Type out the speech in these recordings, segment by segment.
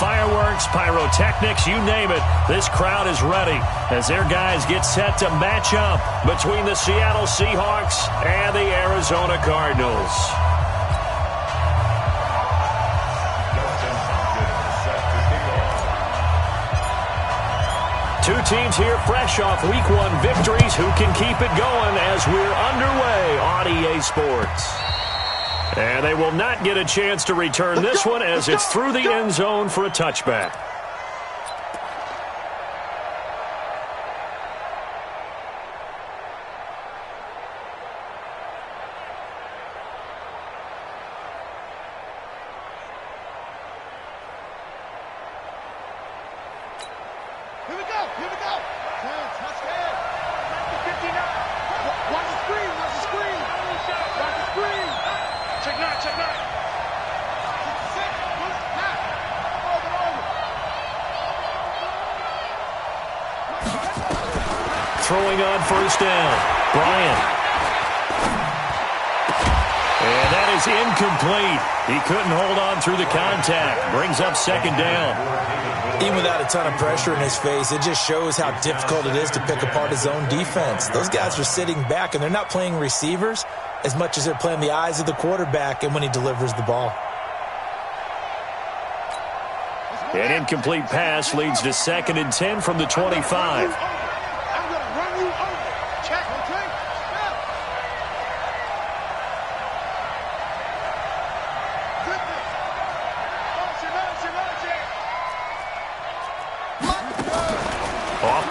fireworks, pyrotechnics, you name it. This crowd is ready as their guys get set to match up between the Seattle Seahawks and the Arizona Cardinals. Two teams here fresh off Week 1 victories who can keep it going as we're underway on EA Sports. And they will not get a chance to return this one as it's through the end zone for a touchback. Throwing on first down, Bryant. And that is incomplete. He couldn't hold on through the contact. Brings up second down. Even without a ton of pressure in his face, it just shows how difficult it is to pick apart his own defense. Those guys are sitting back, and they're not playing receivers as much as they're playing the eyes of the quarterback and when he delivers the ball. An incomplete pass leads to 2nd and 10 from the 25.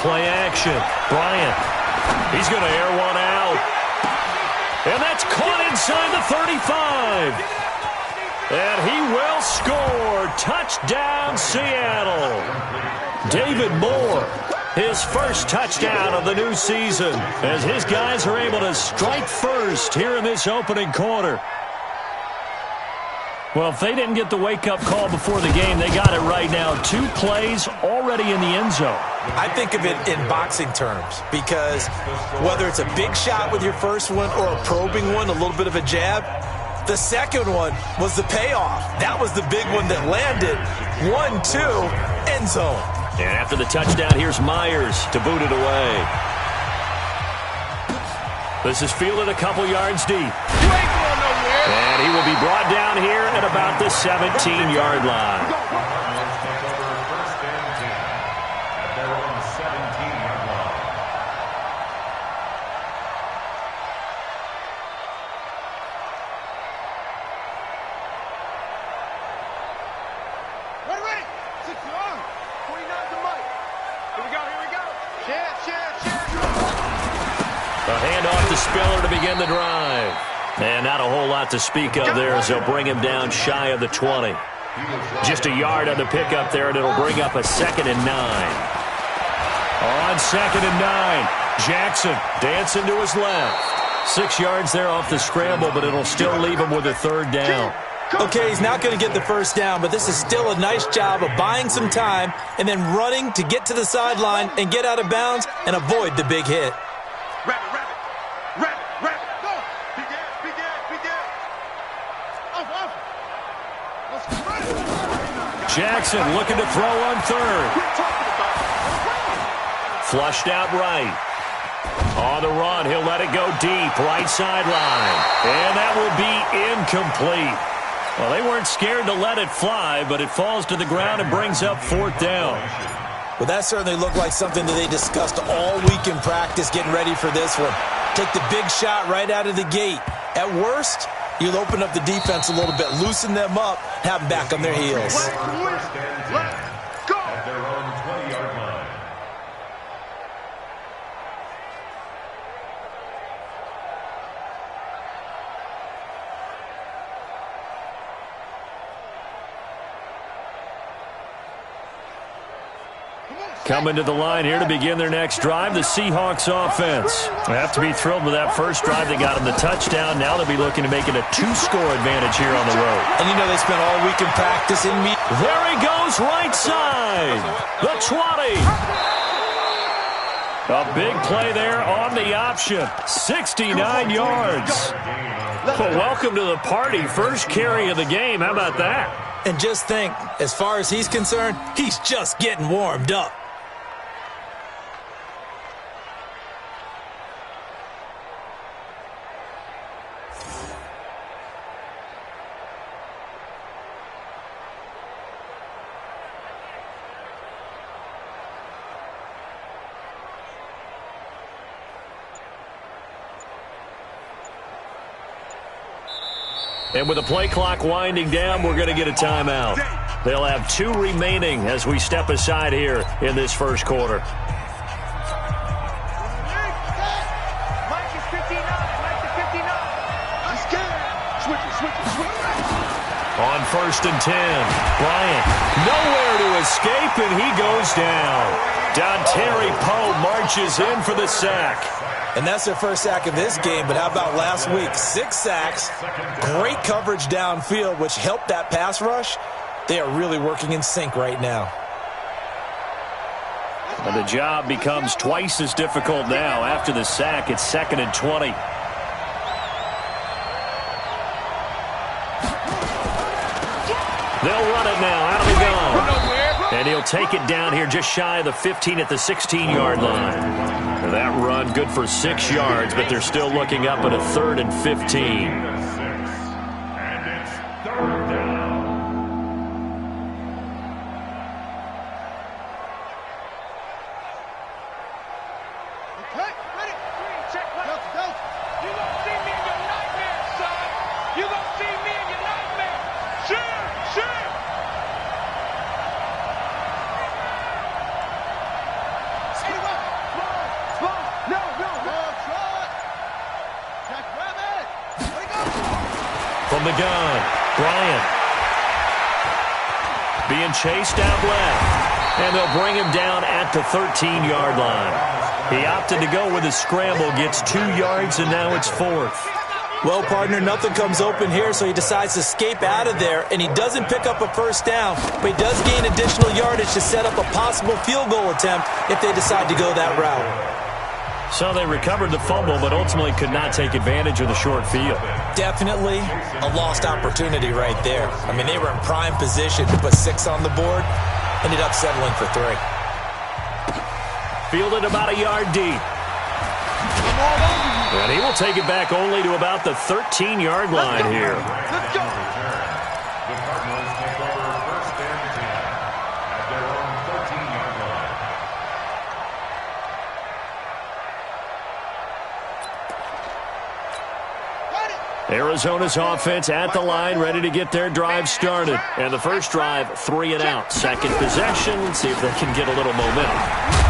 Play action. Bryant. He's going to air one out. And that's caught inside the 35. And he will score. Touchdown, Seattle. David Moore, his first touchdown of the new season, as his guys are able to strike first here in this opening quarter. Well, if they didn't get the wake-up call before the game, they got it right now. 2 plays already in the end zone. I think of it in boxing terms because whether it's a big shot with your first one or a probing one, a little bit of a jab, the second one was the payoff. That was the big one that landed. 1-2, end zone. And after the touchdown, here's Myers to boot it away. This is fielded a couple yards deep. And he will be brought down here at about the 17-yard line. A handoff to Spiller to begin the drive. And not a whole lot to speak of there as they'll bring him down shy of the 20. Just a yard on the pickup there, and it'll bring up a 2nd and 9. On 2nd and 9, Jackson dancing to his left. 6 yards there off the scramble, but it'll still leave him with a 3rd down. Okay, he's not going to get the first down, but this is still a nice job of buying some time and then running to get to the sideline and get out of bounds and avoid the big hit. Jackson looking to throw on 3rd. Flushed out right. On the run, he'll let it go deep, right sideline. And that will be incomplete. Well, they weren't scared to let it fly, but it falls to the ground and brings up 4th down. Well, that certainly looked like something that they discussed all week in practice getting ready for this one. Take the big shot right out of the gate. At worst, you'll open up the defense a little bit, loosen them up, have them back on their heels. Let's go. At their own 20-yard line. Coming to the line here to begin their next drive, the Seahawks offense. They have to be thrilled with that first drive. They got them the touchdown. Now they'll be looking to make it a 2-score advantage here on the road. And you know they spent all week in practice in meet. There he goes, right side. The 20. A big play there on the option. 69 yards. Well, welcome to the party. First carry of the game. How about that? And just think, as far as he's concerned, he's just getting warmed up. And with the play clock winding down, we're going to get a timeout. They'll have 2 remaining as we step aside here in this first quarter. On 1st and 10, Bryant nowhere to escape, and he goes down. Dontari Poe marches in for the sack. And that's their first sack of this game, but how about last week? 6 sacks, great coverage downfield, which helped that pass rush. They are really working in sync right now. And the job becomes twice as difficult now. After the sack, it's 2nd and 20. They'll run it now, out of the gun. And he'll take it down here just shy of the 15 at the 16-yard line. That run good for 6 yards, but they're still looking up at a 3rd and 15. And it's 3rd down. Okay, ready? Check, go. You gonna see me in your nightmare, son. You gonna see me in your nightmare. Shoot. From the gun, Bryant. Being chased out left. And they'll bring him down at the 13-yard line. He opted to go with a scramble, gets 2 yards, and now it's 4th. Well, partner, nothing comes open here, so he decides to escape out of there, and he doesn't pick up a first down, but he does gain additional yardage to set up a possible field goal attempt if they decide to go that route. So they recovered the fumble, but ultimately could not take advantage of the short field. Definitely a lost opportunity right there. I mean, they were in prime position to put 6 on the board, ended up settling for 3. Fielded about a yard deep. And he will take it back only to about the 13-yard line here. Let's go. The Cardinals take over 1st and 10 at their own 13-yard line. Arizona's offense at the line, ready to get their drive started. And the first drive, 3 and out. Second possession, let's see if they can get a little momentum.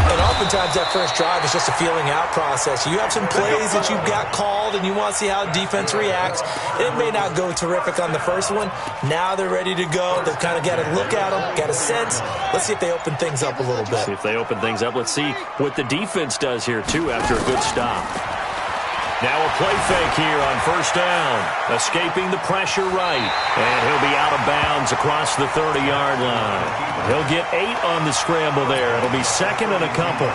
And oftentimes that first drive is just a feeling out process. You have some plays that you've got called and you want to see how defense reacts. It may not go terrific on the first one. Now they're ready to go. They've kind of got to look at them, got a sense. Let's see if they open things up a little bit. See if they open things up. Let's see what the defense does here, too, after a good stop. Now a play fake here on 1st down. Escaping the pressure right. And he'll be out of bounds across the 30-yard line. He'll get 8 on the scramble there. It'll be 2nd and a couple.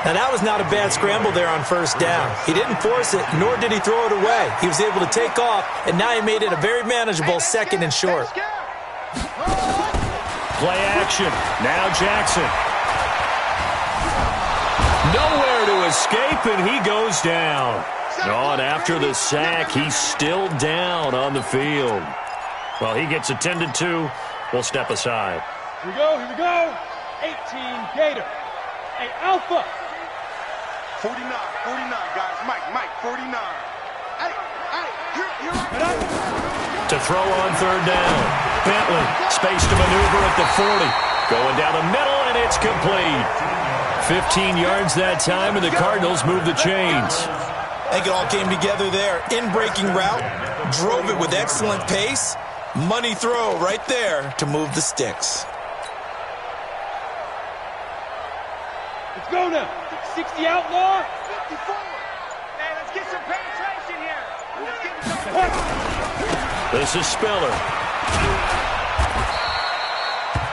Now that was not a bad scramble there on 1st down. He didn't force it, nor did he throw it away. He was able to take off, and now he made it a very manageable 2nd and short. Play action. Now Jackson. Nowhere to escape, and he goes down. And after the sack, he's still down on the field. Well, he gets attended to. We'll step aside. Here we go. 18 Gator. Hey, Alpha. 49, guys. Mike, 49. Hey, you're right. To throw on 3rd down. Bentley, space to maneuver at the 40. Going down the middle, and it's complete. 15 yards that time, and the Cardinals move the chains. I think it all came together there. In-breaking route, drove it with excellent pace. Money throw right there to move the sticks. Let's go now. 60 outlaw. 54. Man, let's get some penetration here. This is Spiller.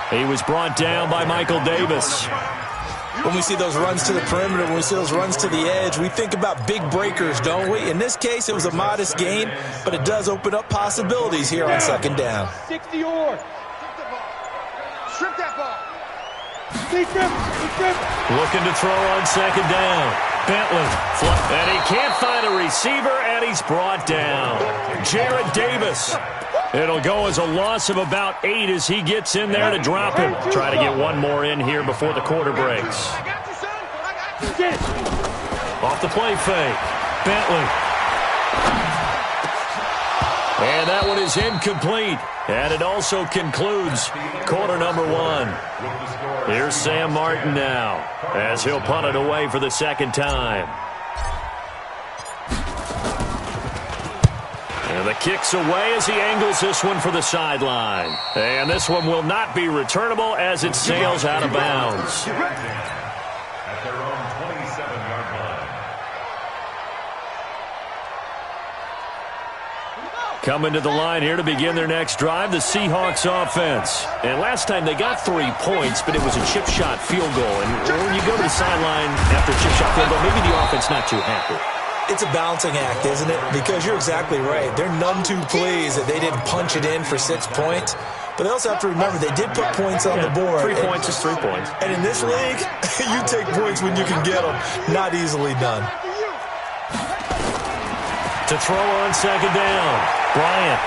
He was brought down by Michael Davis. When we see those runs to the perimeter, when we see those runs to the edge, we think about big breakers, don't we? In this case, it was a modest gain, but it does open up possibilities here on 2nd down. 60 or. Shrimp that ball. Looking to throw on second down. Bentley. And he can't find a receiver, and he's brought down. Jared Davis. It'll go as a loss of about 8 as he gets in there to drop him. Try to get one more in here before the quarter breaks. Off the play fake. Bentley. And that one is incomplete. And it also concludes quarter number 1. Here's Sam Martin now as he'll punt it away for the second time. And the kick's away as he angles this one for the sideline. And this one will not be returnable as it sails out of bounds. At their own 27-yard line. Coming to the line here to begin their next drive, the Seahawks offense. And last time they got 3 points, but it was a chip shot field goal. And when you go to the sideline after a chip shot field goal, maybe the offense not too happy. It's a balancing act, isn't it? Because you're exactly right. They're none too pleased that they didn't punch it in for 6 points. But they also have to remember they did put points on the board. 3 points is 3 points. And in this league, you take points when you can get them. Not easily done. To throw on second down. Bryant.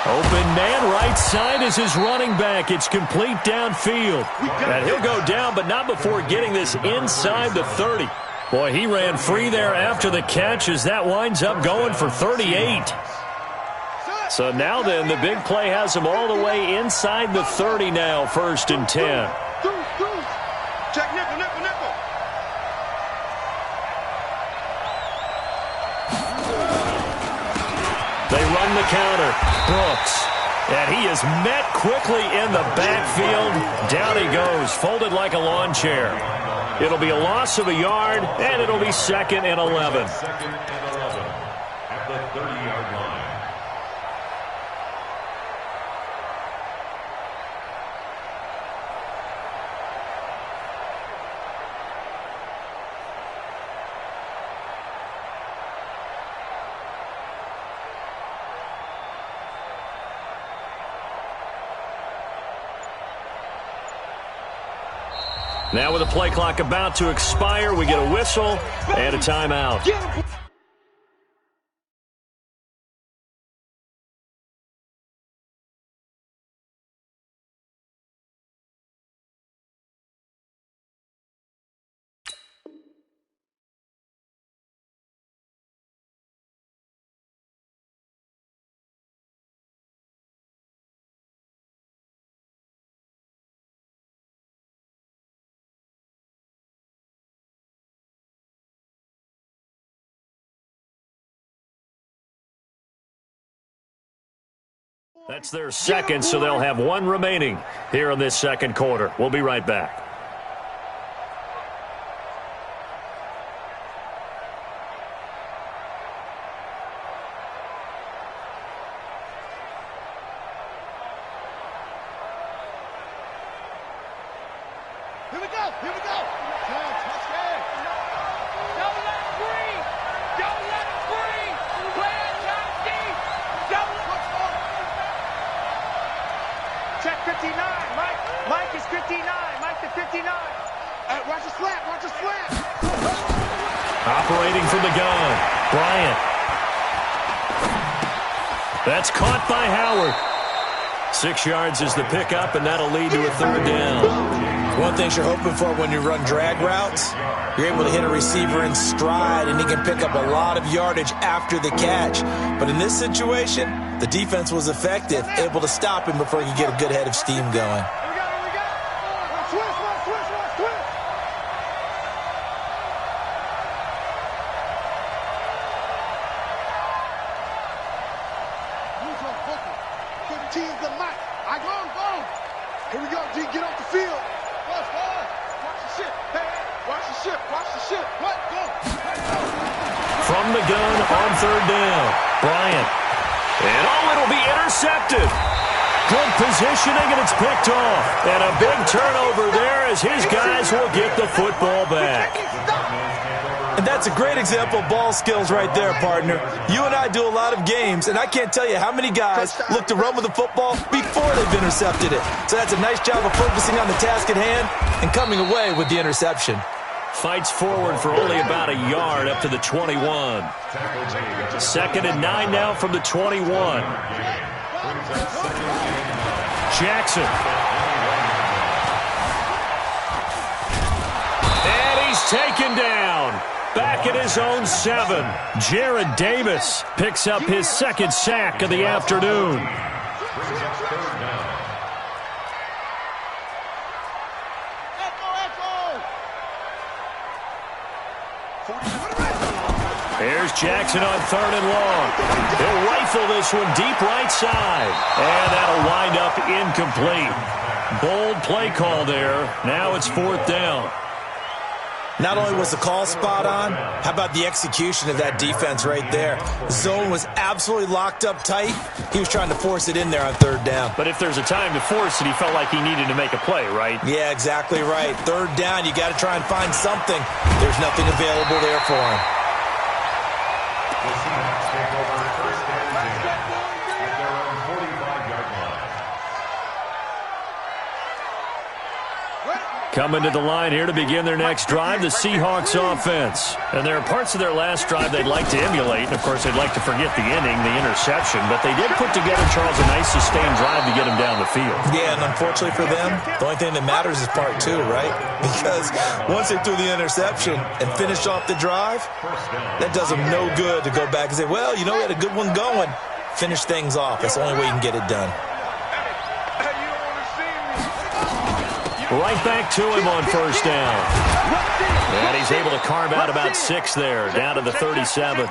Open man right side is his running back. It's complete downfield. And he'll go down, but not before getting this inside the 30. Boy, he ran free there after the catch as that winds up going for 38. So now then, the big play has him all the way inside the 30 now, 1st and 10. Check nickel, nickel, nickel. They run the counter. Brooks. And he is met quickly in the backfield. Down he goes, folded like a lawn chair. It'll be a loss of a yard, and it'll be 2nd and 11. 2nd and 11 at the 30-yard line. Now with the play clock about to expire, we get a whistle and a timeout. That's their second, so they'll have 1 remaining here in this second quarter. We'll be right back. Here we go, here we go. Touchdown. Don't let it breathe. Don't let it breathe. Play it top deep. Don't let it Check 59, Mike. Mike is 59. Mike to 59. Watch the slap, watch the slap. Operating from the gun, Bryant. That's caught by Howard. 6 yards is the pickup, and that'll lead to a 3rd down. One thing you're hoping for when you run drag routes, you're able to hit a receiver in stride, and he can pick up a lot of yardage after the catch. But in this situation, the defense was effective, able to stop him before he could get a good head of steam going. Here we go. Twist, watch, twist, watch, twist. Use your vocal. 15's the mic. I go. Here we go, G. Get off the field. Watch the shit. Hey, watch the shit. Watch the shit. What? Go. From the gun on 3rd down, Bryant. And it'll be intercepted. Good positioning, and it's picked off. And a big turnover there as his guys will get the football back. And that's a great example of ball skills right there, partner. You and I do a lot of games, and I can't tell you how many guys look to run with the football before they've intercepted it. So that's a nice job of focusing on the task at hand and coming away with the interception. Fights forward for only about a yard up to the 21. 2nd and 9 now from the 21. Jackson. And he's taken down. Back at his own 7. Jared Davis picks up his 2nd sack of the afternoon. Here's Jackson on 3rd and long. He'll rifle this one deep right side. And that'll wind up incomplete. Bold play call there. Now it's 4th down. Not only was the call spot on, how about the execution of that defense right there? Zone was absolutely locked up tight. He was trying to force it in there on 3rd down. But if there's a time to force it, he felt like he needed to make a play, right? Yeah, exactly right. 3rd down, you got to try and find something. There's nothing available there for him. The Seahawks take over 1st and 10 at their own 45-yard line. Coming to the line here to begin their next drive, the Seahawks offense. And there are parts of their last drive they'd like to emulate. And, of course, they'd like to forget the inning, the interception. But they did put together, Charles, a nice sustained drive to get him down the field. Yeah, and unfortunately for them, the only thing that matters is part 2, right? Because once they threw the interception and finished off the drive, that does them no good to go back and say, well, you know, we had a good one going. Finish things off. That's the only way you can get it done. Right back to him on 1st down. And he's able to carve out about 6 there, down to the 37.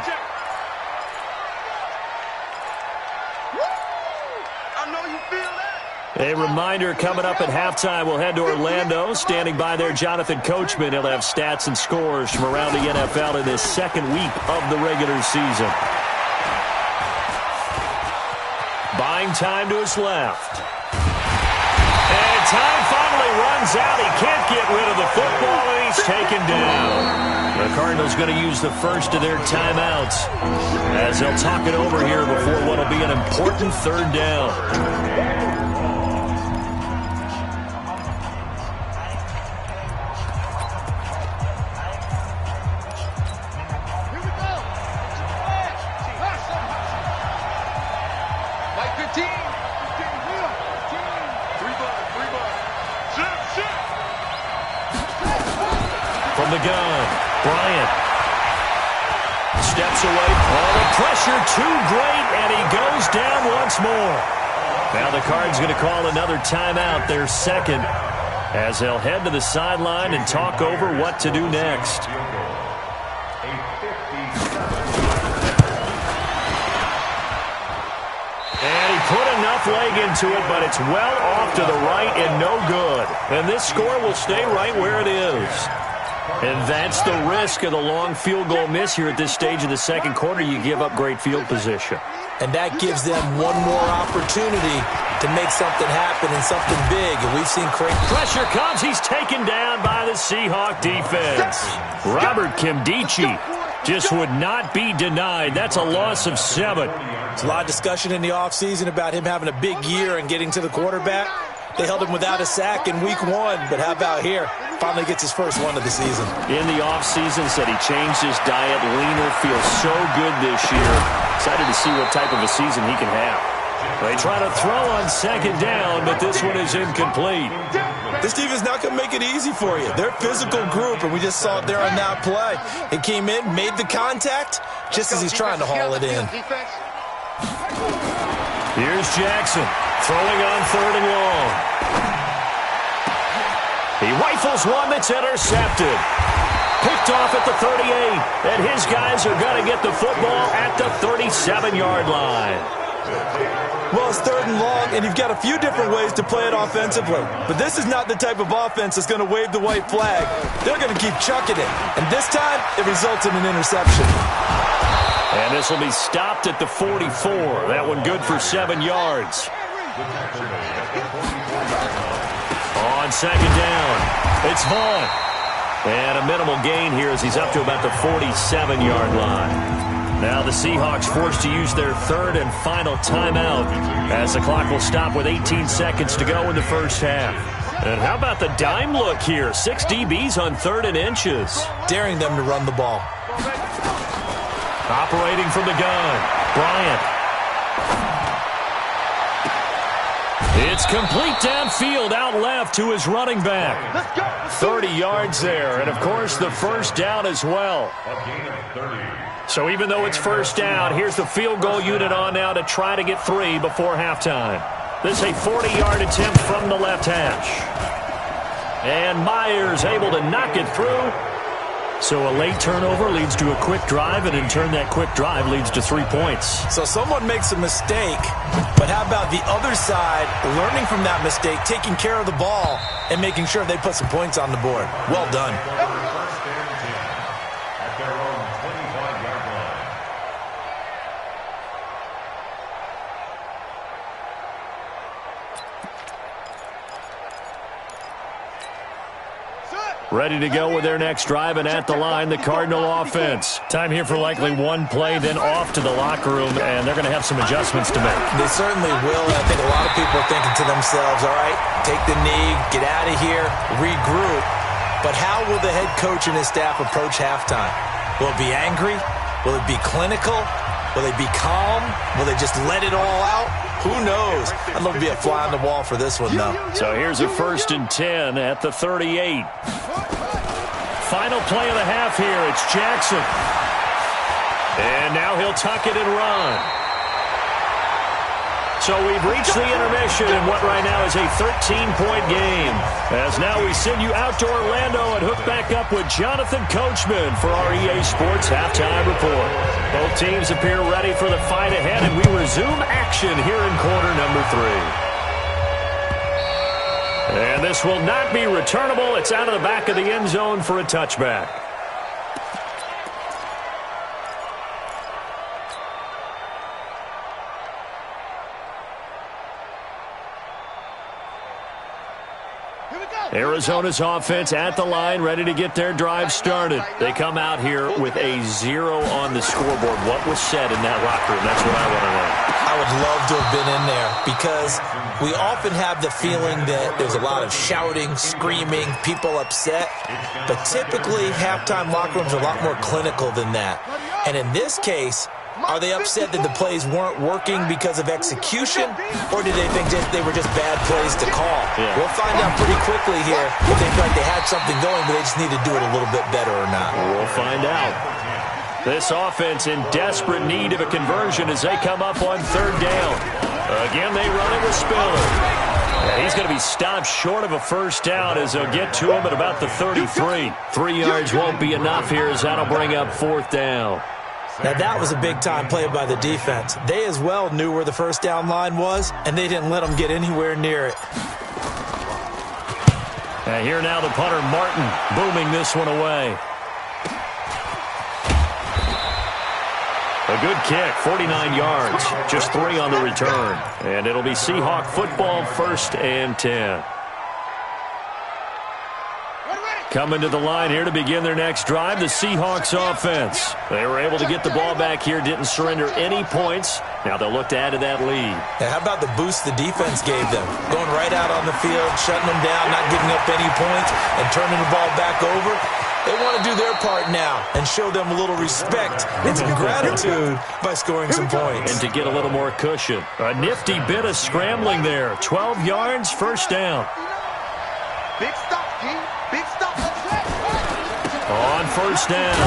A reminder, coming up at halftime, we'll head to Orlando. Standing by there, Jonathan Coachman. He'll have stats and scores from around the NFL in this 2nd week of the regular season. Buying time to his left. And time finally runs out. He can't get rid of the football, and he's taken down. The Cardinals going to use the first of their timeouts as they'll talk it over here before what will be an important 3rd down. From the gun, Bryant steps away. Oh, the pressure too great, and he goes down once more. Now the Cards going to call another timeout, their 2nd, as they'll head to the sideline and talk over what to do next. And he put enough leg into it, but it's well off to the right and no good. And this score will stay right where it is. And that's the risk of the long field goal miss here at this stage of the 2nd quarter. You give up great field position. And that gives them one more opportunity to make something happen and something big. And we've seen pressure comes. He's taken down by the Seahawk defense. Robert Kimdichie just would not be denied. That's a loss of 7. There's a lot of discussion in the offseason about him having a big year and getting to the quarterback. They held him without a sack in week 1, but how about here? Finally gets his first one of the season. In the offseason, said he changed his diet, leaner, feels so good this year. Excited to see what type of a season he can have. They try to throw on 2nd down, but this one is incomplete. This defense is not going to make it easy for you. They're a physical group, and we just saw it there on that play. It came in, made the contact, just as he's trying to haul it in. Here's Jackson, throwing on 3rd and long. He rifles one that's intercepted. Picked off at the 38, and his guys are going to get the football at the 37-yard line. Well, it's 3rd and long, and you've got a few different ways to play it offensively. But this is not the type of offense that's going to wave the white flag. They're going to keep chucking it. And this time, it results in an interception. And this will be stopped at the 44. That one good for 7 yards. On 2nd down, it's Vaughn. And a minimal gain here as he's up to about the 47-yard line. Now the Seahawks forced to use their third and final timeout as the clock will stop with 18 seconds to go in the first half. And how about the dime look here? 6 DBs on 3rd and inches. Daring them to run the ball. Operating from the gun, Bryant. It's complete downfield, out left to his running back. 30 yards there, and of course the first down as well. So even though it's first down, here's the field goal unit on now to try to get 3 before halftime. This is a 40-yard attempt from the left hash. And Myers able to knock it through. So a late turnover leads to a quick drive, and in turn that quick drive leads to 3 points. So someone makes a mistake, but how about the other side learning from that mistake, taking care of the ball, and making sure they put some points on the board? Well done. First and 10 at their own 25-yard line. Ready to go with their next drive, and at the line, the Cardinal offense. Time here for likely one play, then off to the locker room, and they're going to have some adjustments to make. They certainly will, and I think a lot of people are thinking to themselves, all right, take the knee, get out of here, regroup. But how will the head coach and his staff approach halftime? Will it be angry? Will it be clinical? Will they be calm? Will they just let it all out? Who knows? I'd love to be a fly on the wall for this one, though. So here's a 1st and 10 at the 38. Final play of the half here. It's Jackson. And now he'll tuck it and run. So we've reached the intermission in what right now is a 13-point game. As now we send you out to Orlando and hook back up with Jonathan Coachman for our EA Sports Halftime Report. Both teams appear ready for the fight ahead, and we resume action here in quarter number 3. And this will not be returnable. It's out of the back of the end zone for a touchback. Arizona's offense at the line, ready to get their drive started. They come out here with a 0 on the scoreboard. What was said in that locker room? That's what I want to know. I would love to have been in there because we often have the feeling that there's a lot of shouting, screaming, people upset. But typically, halftime locker rooms are a lot more clinical than that. And in this case, are they upset that the plays weren't working because of execution, or did they think they were just bad plays to call? Yeah. We'll find out pretty quickly here if they feel like they had something going, but they just need to do it a little bit better or not. We'll find out. This offense in desperate need of a conversion as they come up on 3rd down. Again, they run it with Spiller. And he's going to be stopped short of a first down as they'll get to him at about the 33. 3 yards won't be enough here as that'll bring up 4th down. Now, that was a big-time play by the defense. They as well knew where the first down line was, and they didn't let them get anywhere near it. And here now the punter, Martin, booming this one away. A good kick, 49 yards, just 3 on the return. And it'll be Seahawk football, 1st and 10. Coming to the line here to begin their next drive, the Seahawks offense. They were able to get the ball back here, didn't surrender any points. Now they'll look to add to that lead. Now, how about the boost the defense gave them? Going right out on the field, shutting them down, not giving up any points, and turning the ball back over. They want to do their part now and show them a little respect and some gratitude by scoring some points. And to get a little more cushion. A nifty bit of scrambling there. 12 yards, first down. Big stop, G. Big stop. On first down,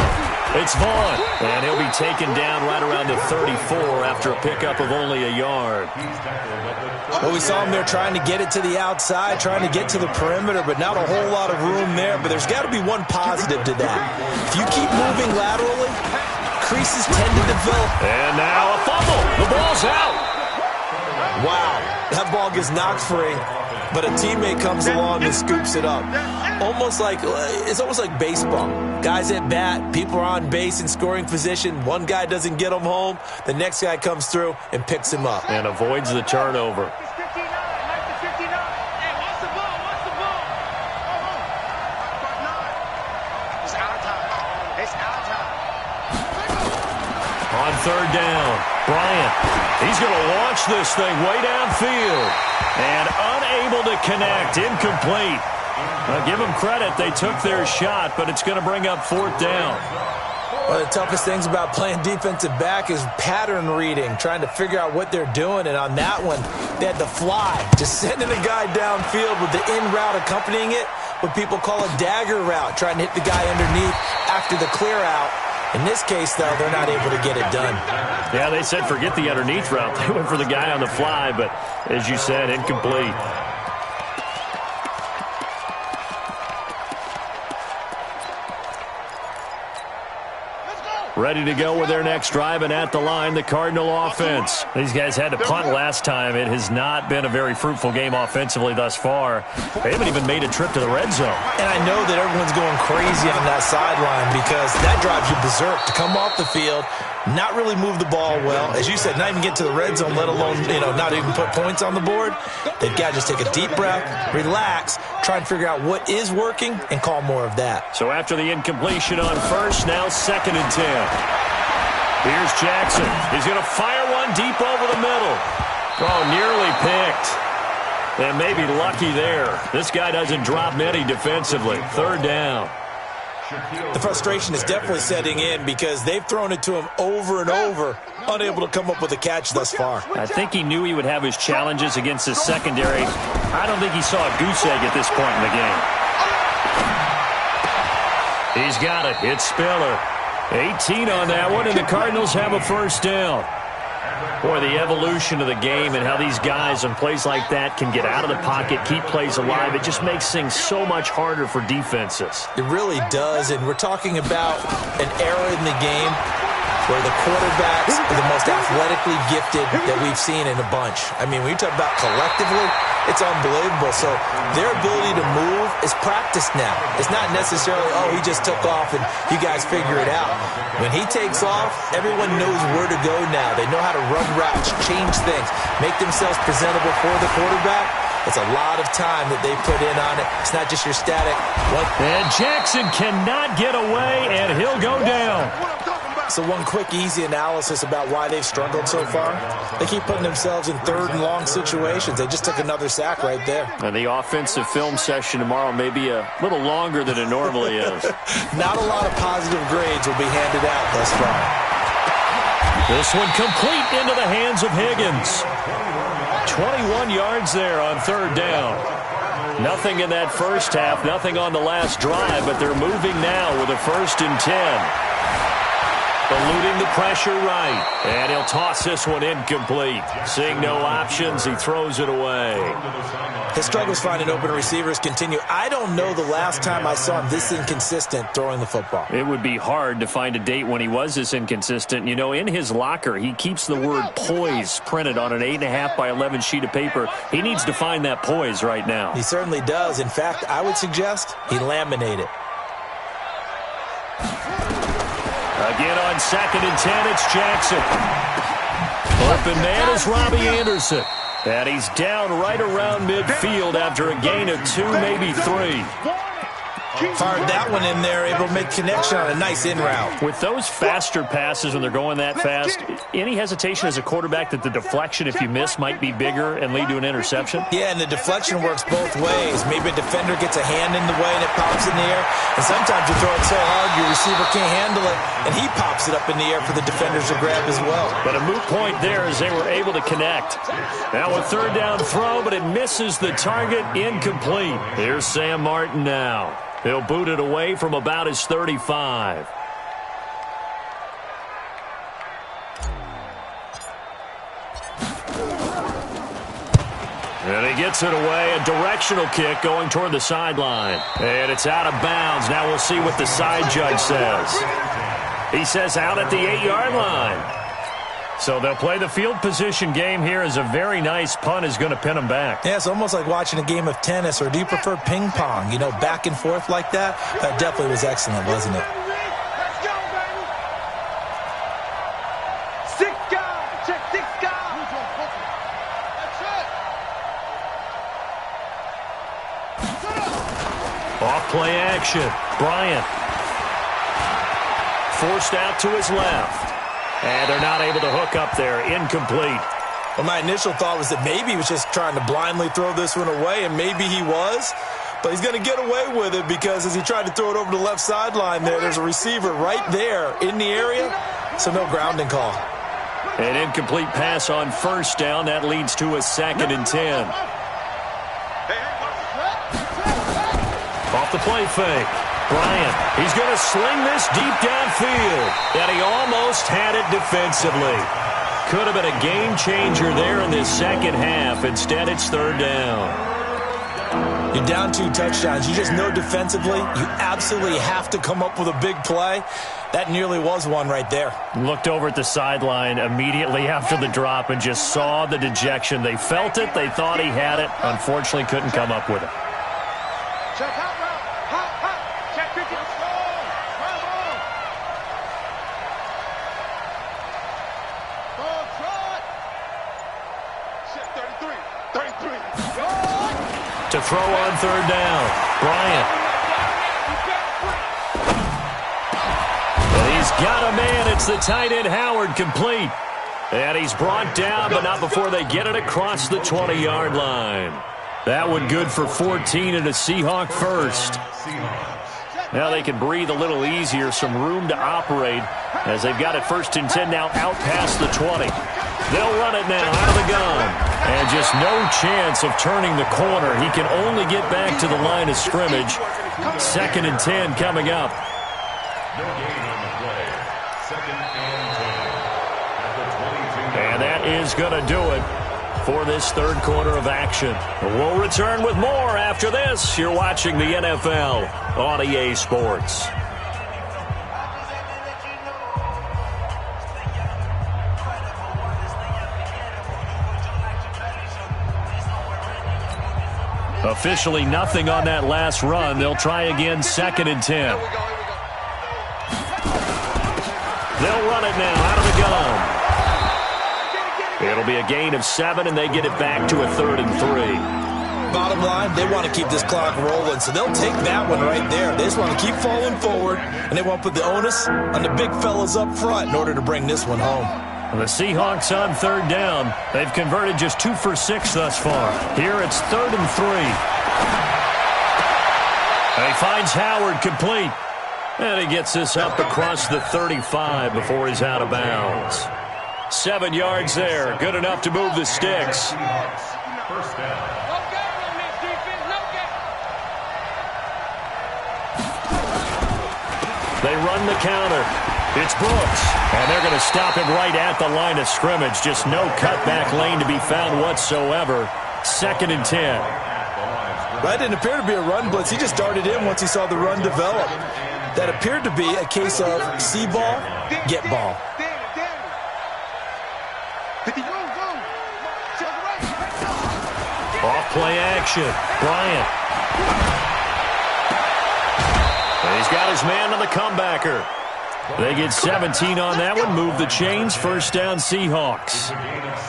it's Vaughn. And he'll be taken down right around the 34 after a pickup of only a yard. Well, we saw him there trying to get it to the outside, trying to get to the perimeter, but not a whole lot of room there. But there's got to be one positive to that. If you keep moving laterally, creases tend to develop. And now a fumble. The ball's out. Wow, that ball gets knocked free, but a teammate comes along and scoops it up. It's almost like baseball. Guys at bat, people are on base in scoring position. One guy doesn't get him home. The next guy comes through and picks him up. And avoids the turnover. third down. Bryant, he's going to launch this thing way downfield. And unable to connect, incomplete. Well, give them credit, they took their shot, but it's going to bring up fourth down. One of the toughest things about playing defensive back is pattern reading, trying to figure out what they're doing. And on that one, they had to fly, just sending a guy downfield with the in route accompanying it, what people call a dagger route, trying to hit the guy underneath after the clear out. In this case, though, they're not able to get it done. Yeah, they said forget the underneath route. They went for the guy on the fly, but as you said, incomplete. Ready to go with their next drive, and at the line, the Cardinal offense. These guys had to punt last time. It has not been a very fruitful game offensively thus far. They haven't even made a trip to the red zone. And I know that everyone's going crazy on that sideline because that drives you berserk to come off the field, not really move the ball well. As you said, not even get to the red zone, let alone, not even put points on the board. They've got to just take a deep breath, relax, try and figure out what is working, and call more of that. So after the incompletion on first, now 2nd and 10. Here's Jackson. He's going to fire one deep over the middle. Oh, nearly picked. And maybe lucky there. This guy doesn't drop many defensively. 3rd down. The frustration is definitely setting in because they've thrown it to him over and over, unable to come up with a catch thus far. I think he knew he would have his challenges against his secondary. I don't think he saw a goose egg at this point in the game. He's got it. It's Spiller. 18 on that one, and the Cardinals have a first down. Boy, the evolution of the game and how these guys on plays like that can get out of the pocket, keep plays alive, it just makes things so much harder for defenses. It really does, and we're talking about an era in the game where the quarterbacks are the most athletically gifted that we've seen in a bunch. I mean, when you talk about collectively, it's unbelievable. So their ability to move is practiced now. It's not necessarily, oh, he just took off and you guys figure it out. When he takes off, everyone knows where to go now. They know how to run routes, change things, make themselves presentable for the quarterback. It's a lot of time that they put in on it. It's not just your static. And Jackson cannot get away, and he'll go down. So one quick, easy analysis about why they've struggled so far. They keep putting themselves in 3rd and long situations. They just took another sack right there. And the offensive film session tomorrow may be a little longer than it normally is. Not a lot of positive grades will be handed out thus far. This one complete into the hands of Higgins. 21 yards there on 3rd down. Nothing in that first half, nothing on the last drive, but they're moving now with a 1st and 10. Eluding the pressure right. And he'll toss this one incomplete. Seeing no options, he throws it away. His struggles finding open receivers continue. I don't know the last time I saw him this inconsistent throwing the football. It would be hard to find a date when he was this inconsistent. You know, in his locker, he keeps the word poise printed on an 8.5 by 11 sheet of paper. He needs to find that poise right now. He certainly does. In fact, I would suggest he laminate it. Again on 2nd and 10, it's Jackson. Open man is Robbie Anderson. And he's down right around midfield after a gain of 2, maybe 3. Fired that one in there, able to make connection on a nice in route. With those faster passes when they're going that fast, any hesitation as a quarterback that the deflection, if you miss, might be bigger and lead to an interception? Yeah, and the deflection works both ways. Maybe a defender gets a hand in the way and it pops in the air. And sometimes you throw it so hard your receiver can't handle it, and he pops it up in the air for the defenders to grab as well. But a moot point there as they were able to connect. Now a 3rd down throw, but it misses the target, incomplete. Here's Sam Martin now. He'll boot it away from about his 35. And he gets it away, a directional kick going toward the sideline. And it's out of bounds. Now we'll see what the side judge says. He says out at the 8-yard line. So they'll play the field position game here as a very nice punt is going to pin them back. Yeah, it's almost like watching a game of tennis, or do you prefer ping pong? You know, back and forth like that? That definitely was excellent, wasn't it? Let's go, baby. 6 guys. Check 6 guys. That's it. Off play action. Bryant. Forced out to his left. And they're not able to hook up there. Incomplete. Well, my initial thought was that maybe he was just trying to blindly throw this one away, and maybe he was. But he's going to get away with it because as he tried to throw it over the left sideline there's a receiver right there in the area, so no grounding call. An incomplete pass on first down. That leads to a 2nd and 10. Off the play fake. Bryant, he's going to sling this deep downfield. And he almost had it defensively. Could have been a game changer there in this second half. Instead, it's 3rd down. You're down 2 touchdowns. You just know defensively you absolutely have to come up with a big play. That nearly was one right there. Looked over at the sideline immediately after the drop and just saw the dejection. They felt it. They thought he had it. Unfortunately, couldn't come up with it. Check out route. Hop, hop. Check 50. Let's go. Come on. Ball trot. Check 33. 33. Go. To throw on 3rd down. Bryant. And he's got a man. It's the tight end Howard, complete. And he's brought down, but not before they get it across the 20-yard line. That one good for 14 and a Seahawk first. Now they can breathe a little easier, some room to operate as they've got it 1st and 10 now out past the 20. They'll run it now out of the gun. And just no chance of turning the corner. He can only get back to the line of scrimmage. 2nd and 10 coming up. No gain on the play. 2nd and 10. At the 22. And that is going to do it for this 3rd quarter of action. We'll return with more after this. You're watching the NFL on EA Sports. Officially nothing on that last run. They'll try again, 2nd and 10. They'll run it now out of the gun. It'll be a gain of 7, and they get it back to a 3rd and 3. Bottom line, they want to keep this clock rolling, so they'll take that one right there. They just want to keep falling forward, and they want to put the onus on the big fellas up front in order to bring this one home. The Seahawks on 3rd down. They've converted just 2 for 6 thus far. Here it's 3rd and 3. And he finds Howard complete. And he gets this up across the 35 before he's out of bounds. 7 yards there. Good enough to move the sticks. First down. No game on this defense. No game. They run the counter. It's Brooks. And they're going to stop him right at the line of scrimmage. Just no cutback lane to be found whatsoever. 2nd and 10. That didn't appear to be a run blitz. He just darted in once he saw the run develop. That appeared to be a case of see ball, get ball. Off play action. Bryant. And he's got his man on the comebacker. They get 17 on that one. Move the chains. 1st down Seahawks.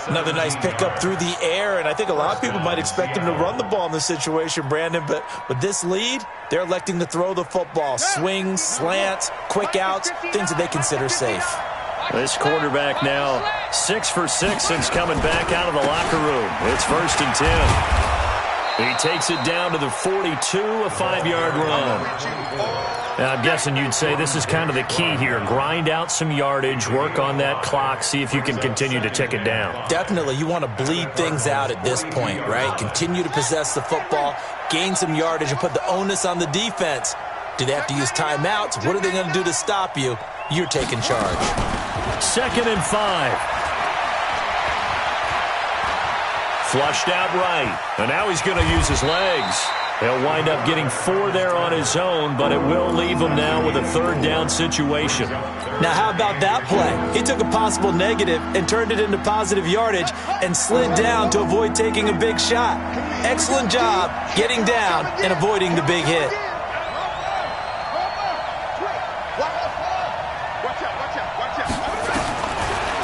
Another nice pickup through the air, and I think a lot of people might expect him to run the ball in this situation, Brandon, but with this lead, they're electing to throw the football. Swings, slants, quick outs, things that they consider safe. This quarterback now 6 for 6 since coming back out of the locker room. It's 1st and 10. He takes it down to the 42, a 5-yard run. Now, I'm guessing you'd say this is kind of the key here. Grind out some yardage, work on that clock, see if you can continue to tick it down. Definitely. You want to bleed things out at this point, right? Continue to possess the football, gain some yardage, and put the onus on the defense. Do they have to use timeouts? What are they going to do to stop you? You're taking charge. 2nd and 5. Flushed out right. And now he's going to use his legs. He'll wind up getting 4 there on his own, but it will leave him now with a 3rd down situation. Now, how about that play? He took a possible negative and turned it into positive yardage and slid down to avoid taking a big shot. Excellent job getting down and avoiding the big hit.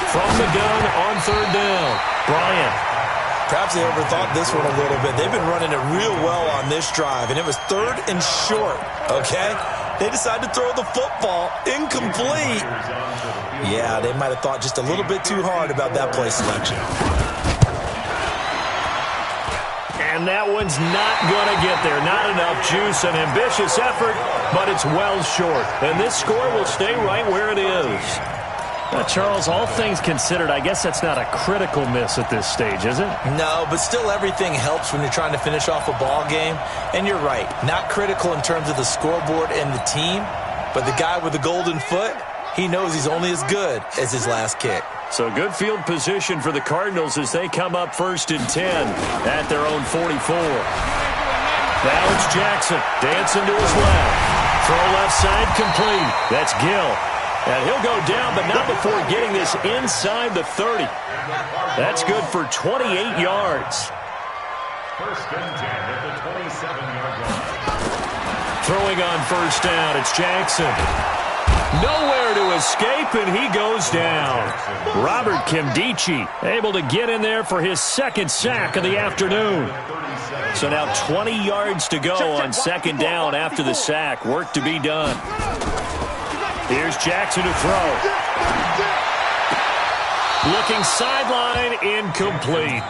From the gun on 3rd down, Bryant. Perhaps they overthought this one a little bit. They've been running it real well on this drive, and it was 3rd and short, okay? They decided to throw the football incomplete. Yeah, they might have thought just a little bit too hard about that play selection. And that one's not going to get there. Not enough juice. An ambitious effort, but it's well short. And this score will stay right where it is. Charles, all things considered, I guess that's not a critical miss at this stage, is it? No, but still everything helps when you're trying to finish off a ball game. And you're right, not critical in terms of the scoreboard and the team, but the guy with the golden foot, he knows he's only as good as his last kick. So good field position for the Cardinals as they come up 1st and 10 at their own 44. Now it's Jackson dancing to his left. Throw left side complete. That's Gill. And he'll go down, but not before getting this inside the 30. That's good for 28 yards. 1st and 10 at the 27-yard line. Throwing on 1st down, it's Jackson. Nowhere to escape, and he goes down. Robert Kimdichie able to get in there for his 2nd sack of the afternoon. So now 20 yards to go on 2nd down after the sack. Work to be done. Here's Jackson to throw. Looking sideline, incomplete.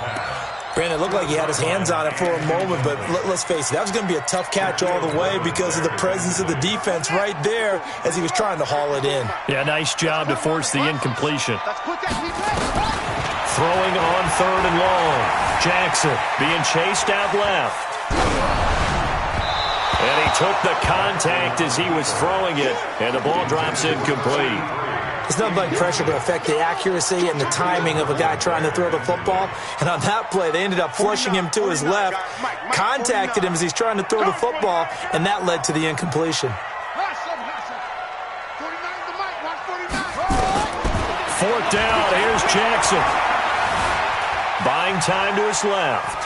Brandon, it looked like he had his hands on it for a moment, but let's face it, that was going to be a tough catch all the way because of the presence of the defense right there as he was trying to haul it in. Yeah, nice job to force the incompletion. Throwing on 3rd and long. Jackson being chased out left. And he took the contact as he was throwing it, and the ball drops incomplete. It's nothing like pressure to affect the accuracy and the timing of a guy trying to throw the football. And on that play, they ended up flushing him to his left, contacted him as he's trying to throw the football, and that led to the incompletion. 4th down, here's Jackson. Buying time to his left.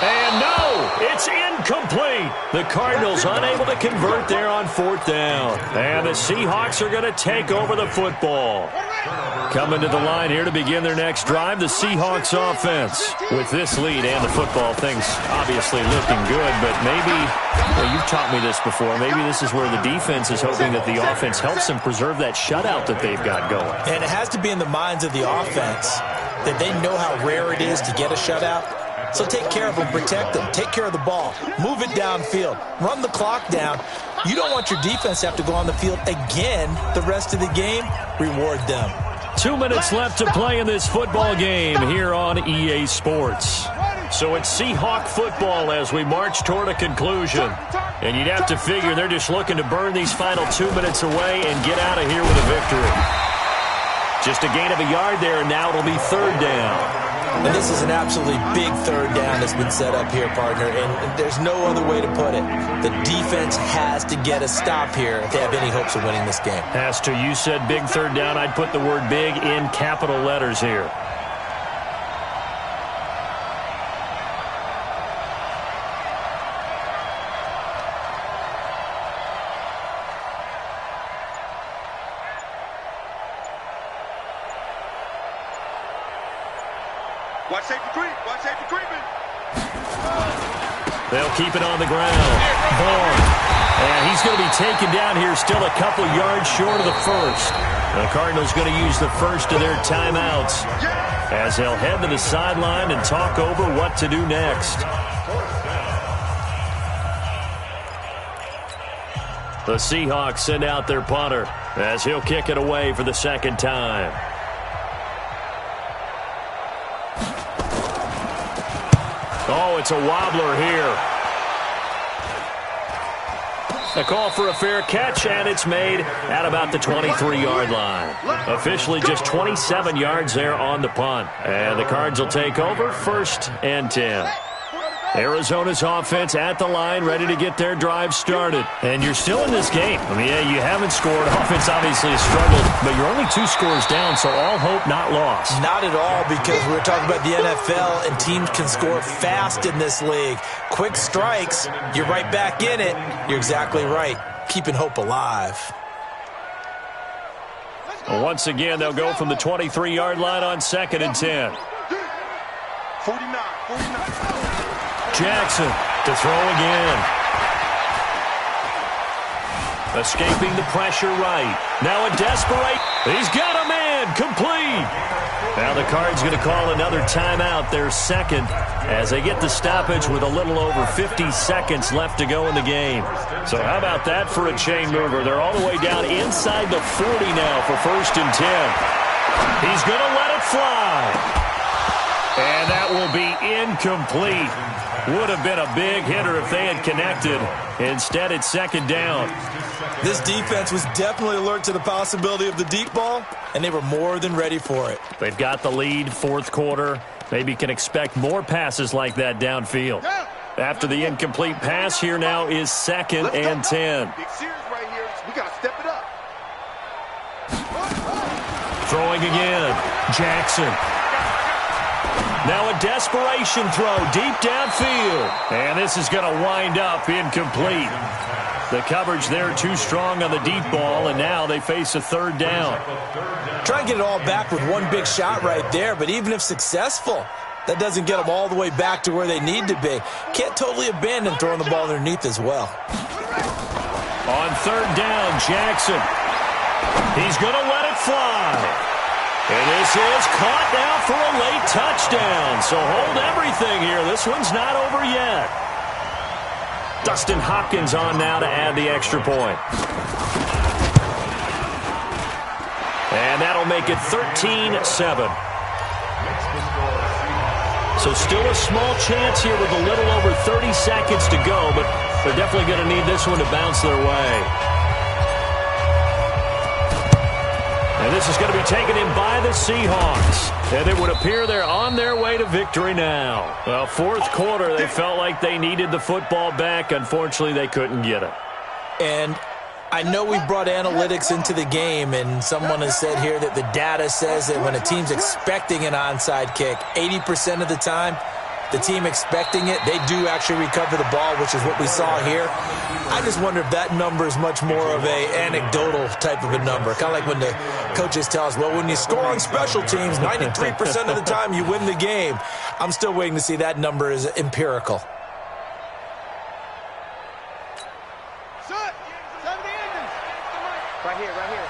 And no, it's incomplete. The Cardinals unable to convert there on 4th down. And the Seahawks are going to take over the football. Coming to the line here to begin their next drive, the Seahawks offense. With this lead and the football, things obviously looking good, but maybe, well, you've taught me this before, maybe this is where the defense is hoping that the offense helps them preserve that shutout that they've got going. And it has to be in the minds of the offense that they know how rare it is to get a shutout. So take care of them, protect them, take care of the ball, move it downfield, run the clock down. You don't want your defense to have to go on the field again the rest of the game. Reward them. 2 minutes left to play in this football game here on EA Sports. So it's Seahawk football as we march toward a conclusion. And you'd have to figure they're just looking to burn these final 2 minutes away and get out of here with a victory. Just a gain of a yard there, and now it'll be 3rd down. And this is an absolutely big 3rd down that's been set up here, partner, and there's no other way to put it. The defense has to get a stop here if they have any hopes of winning this game. Has to. You said big 3rd down. I'd put the word big in capital letters here. Watch safety creep. Watch safety creeping. They'll keep it on the ground. Bourne. And he's going to be taken down here still a couple yards short of the 1st. The Cardinals going to use the 1st of their timeouts as they'll head to the sideline and talk over what to do next. The Seahawks send out their punter as he'll kick it away for the 2nd time. Oh, it's a wobbler here. A call for a fair catch, and it's made at about the 23-yard line. Officially just 27 yards there on the punt. And the Cards will take over 1st and 10. Arizona's offense at the line, ready to get their drive started. And you're still in this game. I mean, yeah, you haven't scored. Offense obviously has struggled, but you're only 2 scores down, so all hope not lost. Not at all, because we're talking about the NFL, and teams can score fast in this league. Quick strikes, you're right back in it. You're exactly right. Keeping hope alive. Once again, they'll go from the 23-yard line on 2nd and 10. 49. Jackson to throw again. Escaping the pressure right. Now a desperate. He's got a man. Complete. Now the Cards going to call another timeout, their second, as they get the stoppage with a little over 50 seconds left to go in the game. So how about that for a chain mover? They're all the way down inside the 40 now for 1st and 10. He's going to let it fly. And that will be incomplete. Would have been a big hitter if they had connected. Instead, it's 2nd down. This defense was definitely alert to the possibility of the deep ball, and they were more than ready for it. They've got the lead, 4th quarter. Maybe can expect more passes like that downfield. After the incomplete pass, here now is 2nd and 10. Big series right here. We got to step it up. Throwing again. Jackson. Now a desperation throw deep downfield. And this is going to wind up incomplete. The coverage there too strong on the deep ball, and now they face a 3rd down. Try and get it all back with one big shot right there, but even if successful, that doesn't get them all the way back to where they need to be. Can't totally abandon throwing the ball underneath as well. On 3rd down, Jackson. He's going to let it fly. And this is caught now for a late touchdown. So hold everything here. This one's not over yet. Dustin Hopkins on now to add the extra point. And that'll make it 13-7. So still a small chance here with a little over 30 seconds to go, but they're definitely going to need this one to bounce their way. And this is going to be taken in by the Seahawks. And it would appear they're on their way to victory now. Well, 4th quarter, they felt like they needed the football back. Unfortunately, they couldn't get it. And I know we brought analytics into the game, and someone has said here that the data says that when a team's expecting an onside kick, 80% of the time, the team expecting it, they do actually recover the ball, which is what we saw here. I just wonder if that number is much more of a anecdotal type of a number. Kind of like when the coaches tell us, well, when you score on special teams, 93% of the time you win the game. I'm still waiting to see that number is empirical. Right here, right here.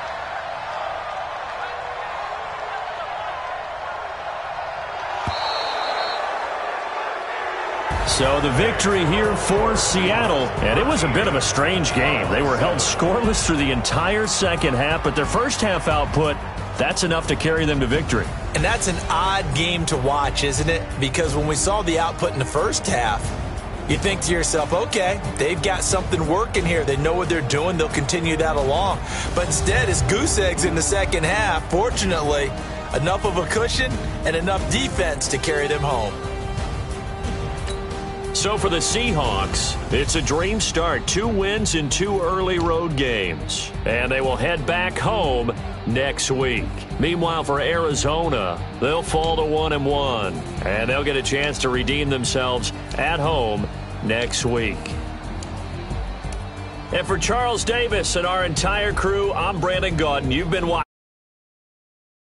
So the victory here for Seattle, and it was a bit of a strange game. They were held scoreless through the entire second half, but their first half output, that's enough to carry them to victory. And that's an odd game to watch, isn't it? Because when we saw the output in the first half, you think to yourself, okay, they've got something working here. They know what they're doing. They'll continue that along. But instead, it's goose eggs in the second half. Fortunately, enough of a cushion and enough defense to carry them home. So for the Seahawks, it's a dream start. 2 wins in 2 early road games. And they will head back home next week. Meanwhile, for Arizona, they'll fall to 1-1. And they'll get a chance to redeem themselves at home next week. And for Charles Davis and our entire crew, I'm Brandon Gaudin. You've been watching.